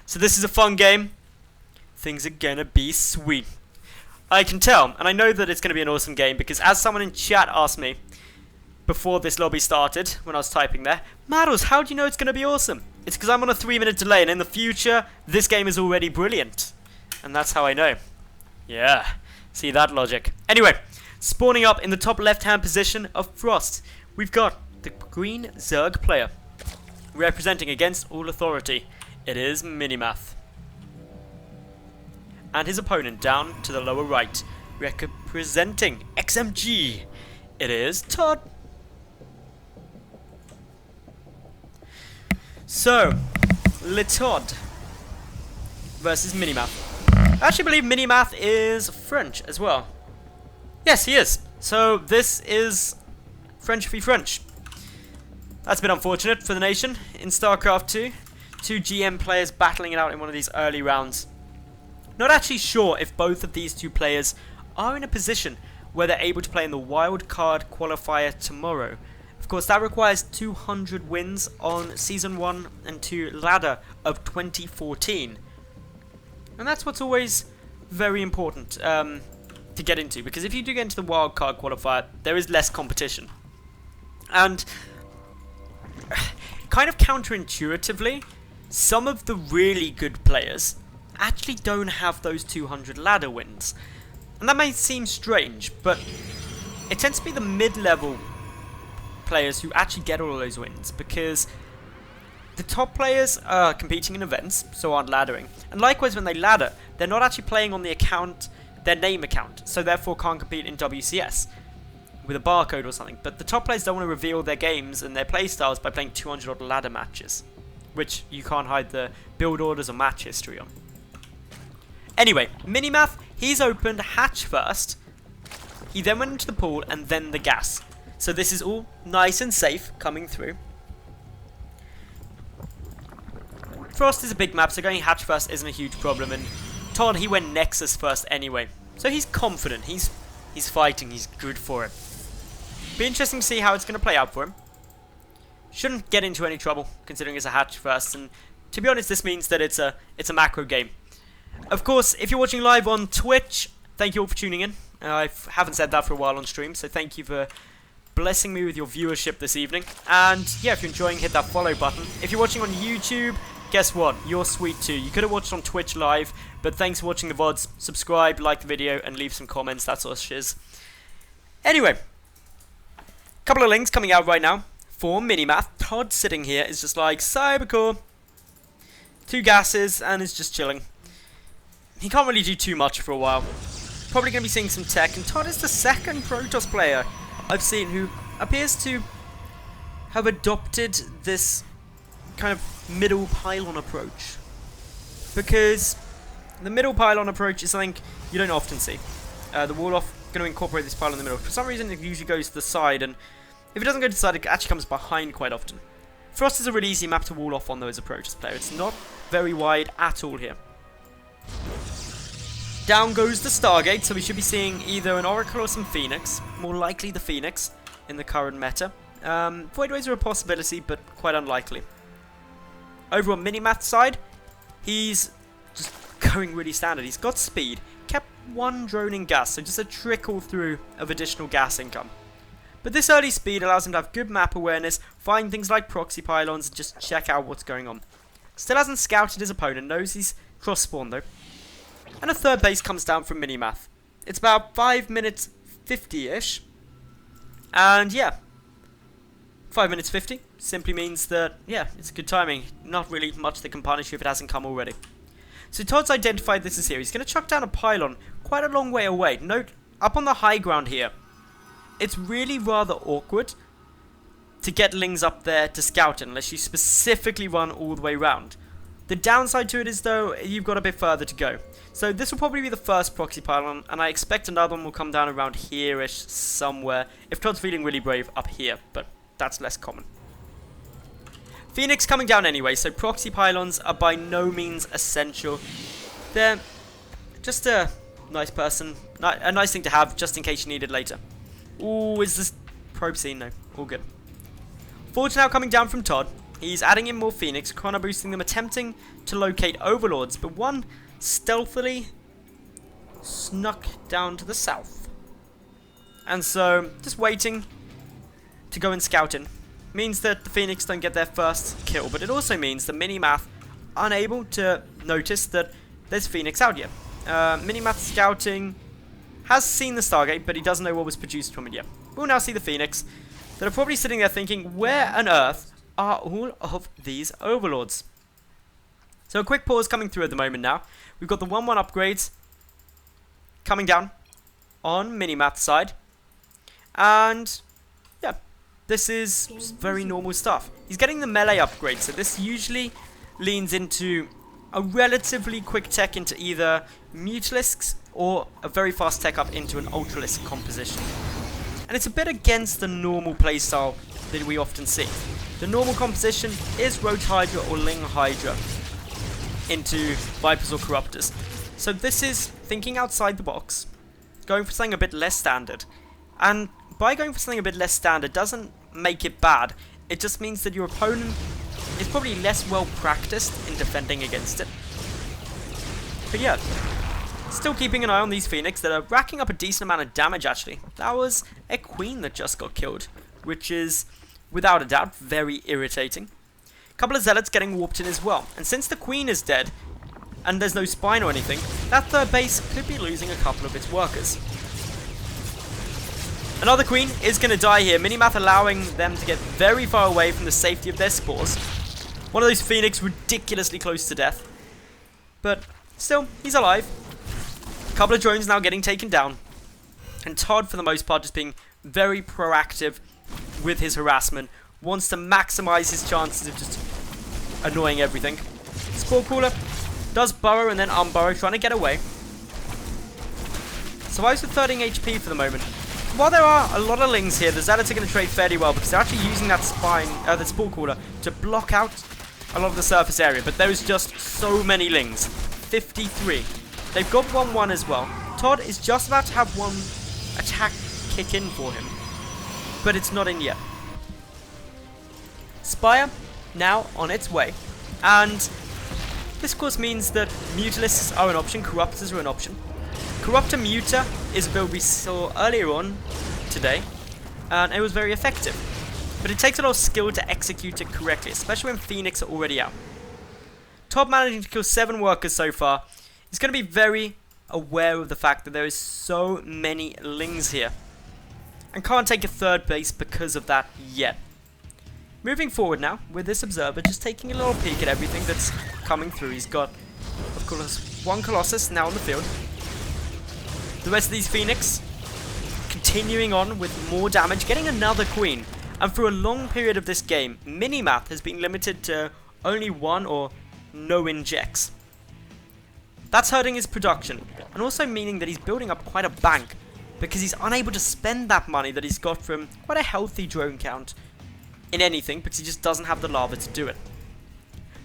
So this is a fun game. Things are gonna be sweet. I can tell, and I know that it's gonna be an awesome game because as someone in chat asked me before this lobby started, when I was typing there, Madals, how do you know it's gonna be awesome? It's because I'm on a 3-minute delay, and in the future, this game is already brilliant. And that's how I know. Yeah, see that logic. Anyway, spawning up in the top left-hand position of Frost, we've got the green Zerg player. Representing against all authority, it is MiNiMaTh. And his opponent down to the lower right, representing XMG, it is ToD. So, ToD versus MiNiMaTh. I actually believe MiNiMaTh is French as well. Yes, he is. So this is French v French. That's a bit unfortunate for the nation. In StarCraft 2, two GM players battling it out in one of these early rounds. Not actually sure if both of these two players are in a position where they're able to play in the wild card qualifier tomorrow. Of course, that requires 200 wins on Season 1 and 2 ladder of 2014. And that's what's always very important to get into, because if you do get into the wild card qualifier, there is less competition. And kind of counterintuitively, some of the really good players actually don't have those 200 ladder wins. And that may seem strange, but it tends to be the mid-level players who actually get all of those wins, because the top players are competing in events, so aren't laddering. And likewise, when they ladder, they're not actually playing on the account, their name account, so therefore can't compete in WCS with a barcode or something. But the top players don't want to reveal their games and their playstyles by playing 200 odd ladder matches, which you can't hide the build orders or match history on. Anyway, MiNiMaTh, he's opened hatch first. He then went into the pool and then the gas. So this is all nice and safe coming through. Frost is a big map, so going hatch first isn't a huge problem. And ToD, he went Nexus first anyway. So he's confident, he's fighting, he's good for it. Be interesting to see how it's going to play out for him. Shouldn't get into any trouble, considering it's a hatch first. And to be honest, this means that it's a macro game. Of course, if you're watching live on Twitch, thank you all for tuning in. I haven't said that for a while on stream, so thank you for blessing me with your viewership this evening. And yeah, if you're enjoying, hit that follow button. If you're watching on YouTube, guess what? You're sweet too. You could have watched on Twitch live, but thanks for watching the VODs. Subscribe, like the video, and leave some comments. That's all shiz. Anyway, a couple of links coming out right now for MiNiMaTh. ToD sitting here is just like Cybercore. 2 gases, and is just chilling. He can't really do too much for a while. Probably going to be seeing some tech, and ToD is the second Protoss player I've seen who appears to have adopted this kind of middle pylon approach. Because the middle pylon approach is something you don't often see. The Warlock going to incorporate this pylon in the middle. For some reason it usually goes to the side, and if it doesn't go to the side, it actually comes behind quite often. Frost is a really easy map to wall off on though as a Protoss player. It's not very wide at all here. Down goes the Stargate, so we should be seeing either an Oracle or some Phoenix. More likely the Phoenix in the current meta. Voidways are a possibility, but quite unlikely. Over on MiNiMaTh's side, he's just going really standard. He's got speed, kept 1 drone in gas, so just a trickle through of additional gas income. But this early speed allows him to have good map awareness, find things like proxy pylons, and just check out what's going on. Still hasn't scouted his opponent, knows he's cross-spawn though. And a third base comes down from MiNiMaTh. It's about 5 minutes 50-ish. And yeah, 5 minutes 50 simply means that, yeah, it's good timing. Not really much that can punish you if it hasn't come already. So ToD's identified this as here. He's going to chuck down a pylon quite a long way away. Note, up on the high ground here, it's really rather awkward to get Lings up there to scout it unless you specifically run all the way around. The downside to it is, though, you've got a bit further to go. So this will probably be the first proxy pylon, and I expect another one will come down around here-ish somewhere, if ToD's feeling really brave up here, but that's less common. Phoenix coming down anyway, so proxy pylons are by no means essential. They're just a nice a nice thing to have, just in case you need it later. Ooh, is this probe scene? No, all good. Forge now coming down from ToD. He's adding in more Phoenix, chrono boosting them, attempting to locate Overlords, but one stealthily snuck down to the south. And so, just waiting to go and scout in. Means that the Phoenix don't get their first kill, but it also means that MiNiMaTh unable to notice that there's Phoenix out yet. MiNiMaTh scouting has seen the Stargate, but he doesn't know what was produced from it yet. We'll now see the Phoenix that are probably sitting there thinking, where on earth are all of these Overlords? So a quick pause coming through at the moment now. We've got the 1-1 upgrades coming down on MiNiMaTh's side. And yeah, this is very normal stuff. He's getting the melee upgrade, so this usually leans into a relatively quick tech into either Mutalisks or a very fast tech up into an Ultralisk composition. And it's a bit against the normal playstyle that we often see. The normal composition is Roach Hydra or Ling Hydra into Vipers or Corruptors. So this is thinking outside the box, going for something a bit less standard. And by going for something a bit less standard doesn't make it bad. It just means that your opponent is probably less well practiced in defending against it. But yeah, still keeping an eye on these Phoenix that are racking up a decent amount of damage actually. That was a Queen that just got killed, which is without a doubt very irritating. A couple of Zealots getting warped in as well. And since the Queen is dead, and there's no spine or anything, that third base could be losing a couple of its workers. Another Queen is going to die here. MiNiMaTh allowing them to get very far away from the safety of their spores. One of those Phoenix ridiculously close to death. But still, he's alive. A couple of drones now getting taken down. And ToD, for the most part, just being very proactive with his harassment. Wants to maximize his chances of just annoying everything. Spore Crawler does burrow and then unburrow, trying to get away. Survives with 13 HP for the moment. While there are a lot of Lings here, the Zealots are going to trade fairly well because they're actually using that the Spore Crawler to block out a lot of the surface area. But there is just so many Lings. 53. They've got 1-1 as well. ToD is just about to have one attack kick in for him, but it's not in yet. Spire now on its way, and this of course means that Mutalisks are an option, Corruptors are an option. Corruptor Muta is a build we saw earlier on today, and it was very effective. But it takes a lot of skill to execute it correctly, especially when Phoenix are already out. ToD managing to kill 7 workers so far. He's going to be very aware of the fact that there is so many Lings here, and can't take a third base because of that yet. Moving forward now, with this Observer just taking a little peek at everything that's coming through. He's got, of course, 1 Colossus now on the field. The rest of these Phoenix continuing on with more damage, getting another Queen. And for a long period of this game, MiNiMaTh has been limited to only 1 or no injects. That's hurting his production, and also meaning that he's building up quite a bank, because he's unable to spend that money that he's got from quite a healthy drone count in anything, because he just doesn't have the lava to do it.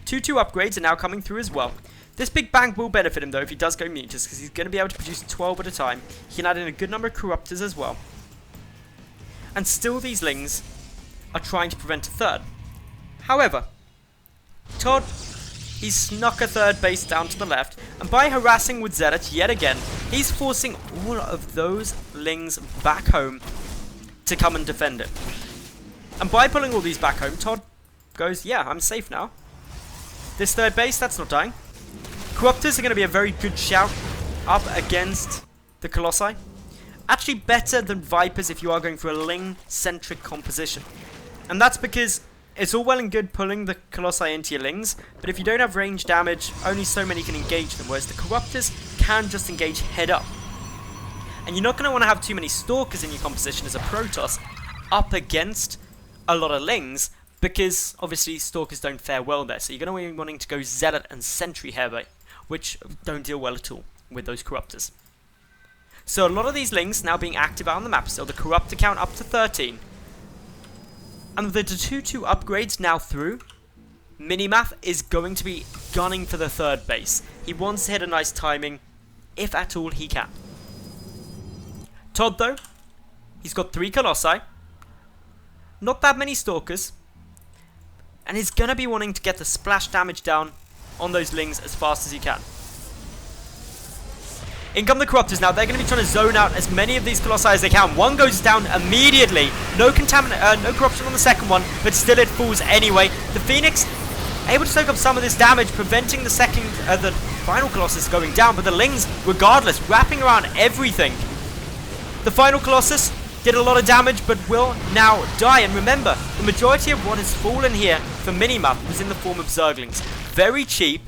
2-2 upgrades are now coming through as well. This big bank will benefit him though if he does go Mutas, because he's going to be able to produce 12 at a time. He can add in a good number of Corruptors as well. And still these Lings are trying to prevent a third. However, ToD, he's snuck a third base down to the left, and by harassing with Zealot yet again, he's forcing all of those Lings back home to come and defend it. And by pulling all these back home, ToD goes, yeah, I'm safe now. This third base, that's not dying. Corruptors are going to be a very good shout up against the Colossi. Actually better than Vipers if you are going for a Ling-centric composition. And that's because it's all well and good pulling the Colossi into your Lings, but if you don't have range damage, only so many can engage them, whereas the Corruptors can just engage head up. And you're not going to want to have too many Stalkers in your composition as a Protoss up against a lot of Lings, because obviously Stalkers don't fare well there, so you're going to be wanting to go Zealot and Sentry heavy, which don't deal well at all with those Corruptors. So a lot of these Lings now being active out on the map, so the Corruptor count up to 13. And with the 2-2 upgrades now through, MiNiMaTh is going to be gunning for the third base. He wants to hit a nice timing, if at all he can. ToD though, he's got 3 Colossi, not that many Stalkers, and he's going to be wanting to get the splash damage down on those Lings as fast as he can. In come the Corruptors now. They're going to be trying to zone out as many of these Colossi as they can. One goes down immediately. No corruption on the second one, but still it falls anyway. The Phoenix able to soak up some of this damage, preventing the final Colossus going down, but the Lings, regardless, wrapping around everything. The final Colossus did a lot of damage, but will now die. And remember, the majority of what has fallen here for MiNiMaTh was in the form of Zerglings. Very cheap,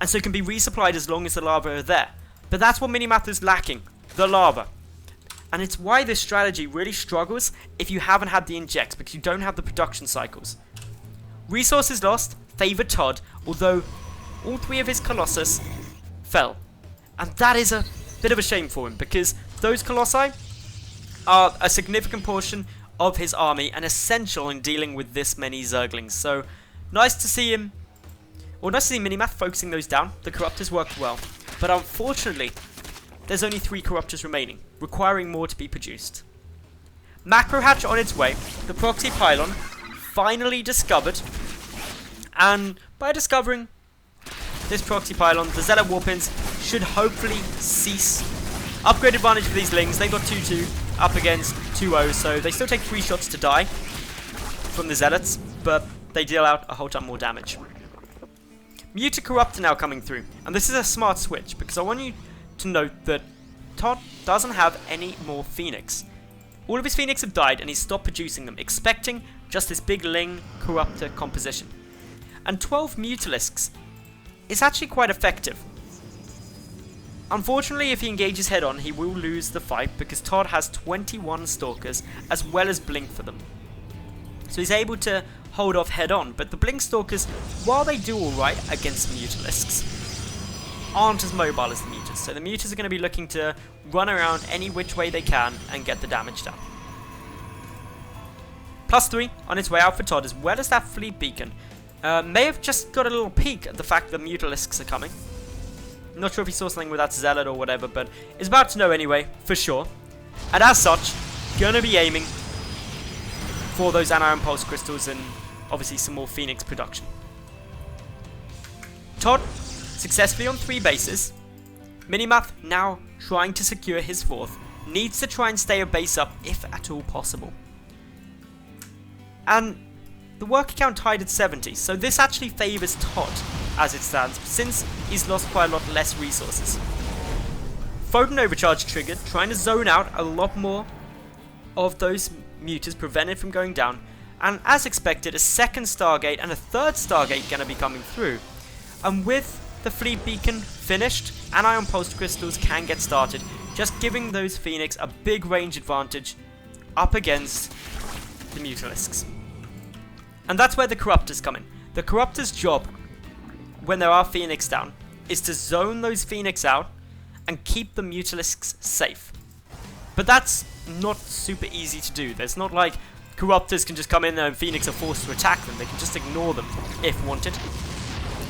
and so can be resupplied as long as the lava are there. But that's what MiNiMaTh is lacking, the lava. And it's why this strategy really struggles if you haven't had the injects, because you don't have the production cycles. Resources lost favoured ToD, although all 3 of his Colossus fell. And that is a bit of a shame for him, because those Colossi are a significant portion of his army and essential in dealing with this many Zerglings. So, nice to see him, or nice to see MiNiMaTh focusing those down. The Corruptors worked well. But unfortunately, there's only 3 Corruptors remaining, requiring more to be produced. Macro Hatch on its way, the proxy pylon finally discovered, and by discovering this proxy pylon, the Zealot Warpins should hopefully cease. Upgrade advantage for these Lings. They got 2-2 up against 2-0, so they still take 3 shots to die from the Zealots, but they deal out a whole ton more damage. Muta Corruptor now coming through, and this is a smart switch, because I want you to note that ToD doesn't have any more Phoenix. All of his Phoenix have died, and he's stopped producing them, expecting just this big Ling Corruptor composition. And 12 Mutalisks is actually quite effective. Unfortunately, if he engages head on, he will lose the fight, because ToD has 21 Stalkers, as well as Blink for them. So he's able to hold off head on, but the Blink Stalkers, while they do alright against Mutalisks, aren't as mobile as the Mutas. So the Mutas are going to be looking to run around any which way they can and get the damage down. +3 on its way out for ToD, as well as that Fleet Beacon. May have just got a little peek at the fact that Mutalisks are coming. Not sure if he saw something with that Zealot or whatever, but is about to know anyway, for sure. And as such, gonna be aiming for those Anion Pulse Crystals and obviously some more Phoenix production. ToD successfully on 3 bases. MiNiMaTh now trying to secure his 4th. Needs to try and stay a base up if at all possible. And the work account tied at 70, so this actually favours ToD as it stands, since he's lost quite a lot less resources. Photon Overcharge triggered, trying to zone out a lot more of those Mutas, prevented from going down, and as expected, a 2nd Stargate and a 3rd Stargate going to be coming through. And with the Fleet Beacon finished, Anion Pulse Crystals can get started, just giving those Phoenix a big range advantage up against the Mutalisks. And that's where the Corruptors come in. The Corruptors' job, when there are Phoenix down, is to zone those Phoenix out and keep the Mutalisks safe. But that's not super easy to do. There's not like Corruptors can just come in there and Phoenix are forced to attack them. They can just ignore them if wanted.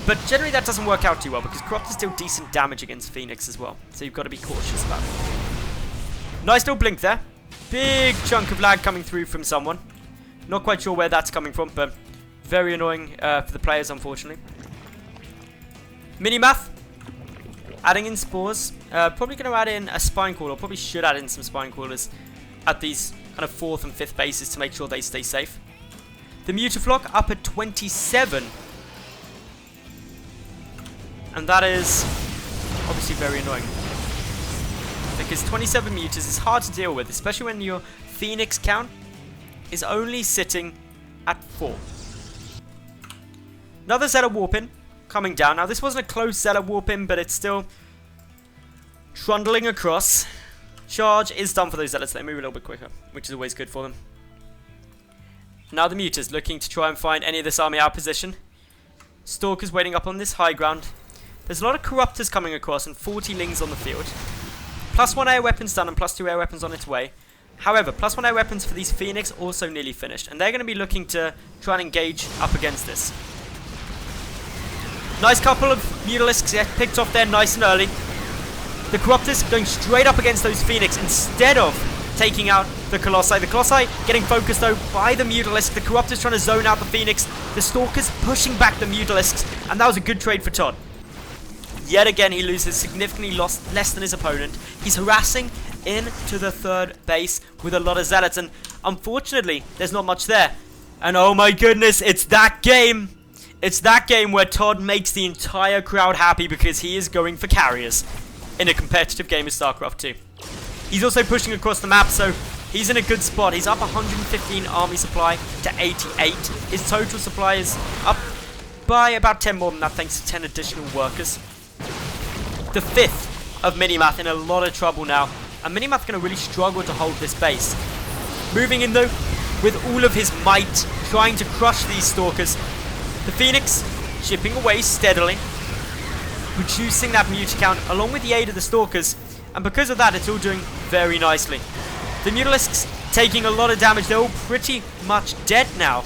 But generally that doesn't work out too well, because Corruptors deal decent damage against Phoenix as well. So you've got to be cautious about it. Nice little blink there. Big chunk of lag coming through from someone. Not quite sure where that's coming from, but very annoying for the players, unfortunately. MiNiMaTh adding in spores. Probably going to add in a spine crawler. Probably should add in some spine crawlers at these kind of 4th and 5th bases to make sure they stay safe. The Mutaflock up at 27. And that is obviously very annoying, because 27 Mutas is hard to deal with, especially when your Phoenix count is only sitting at 4. Another Zealot Warpin coming down. Now this wasn't a close Zealot Warpin, but it's still trundling across. Charge is done for those Zealots. They move a little bit quicker, which is always good for them. Now the Mutas looking to try and find any of this army out of position. Stalkers waiting up on this high ground. There's a lot of Corruptors coming across and 40 Lings on the field. +1 air weapons done and +2 air weapons on its way. However, +1 air weapons for these Phoenix also nearly finished, and they're going to be looking to try and engage up against this. Nice couple of Mutalisks picked off there nice and early. The Corruptors going straight up against those Phoenix instead of taking out the Colossi. The Colossi getting focused though by the Mutalisk. The Corruptor's trying to zone out the Phoenix. The Stalker's pushing back the Mutalisks, and that was a good trade for ToD. Yet again, he loses significantly less than his opponent. He's harassing into the third base with a lot of Zealots, and unfortunately, there's not much there. And oh my goodness, it's that game! It's that game where ToD makes the entire crowd happy because he is going for carriers in a competitive game of StarCraft 2. He's also pushing across the map, so he's in a good spot. He's up 115 army supply to 88. His total supply is up by about 10 more than that, thanks to 10 additional workers. The 5th of MiNiMaTh in a lot of trouble now, and MiNiMaTh going to really struggle to hold this base. Moving in though, with all of his might, trying to crush these Stalkers. The Phoenix chipping away steadily, reducing that muta count along with the aid of the Stalkers, and because of that, it's all doing very nicely. The Mutalisks taking a lot of damage. They're all pretty much dead now.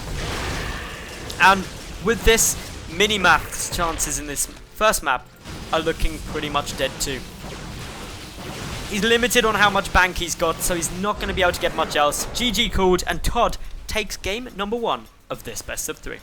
And with this, MiNiMaTh's chances in this first map are looking pretty much dead too. He's limited on how much bank he's got, so he's not going to be able to get much else. GG called, and ToD takes game number 1 of this best of 3.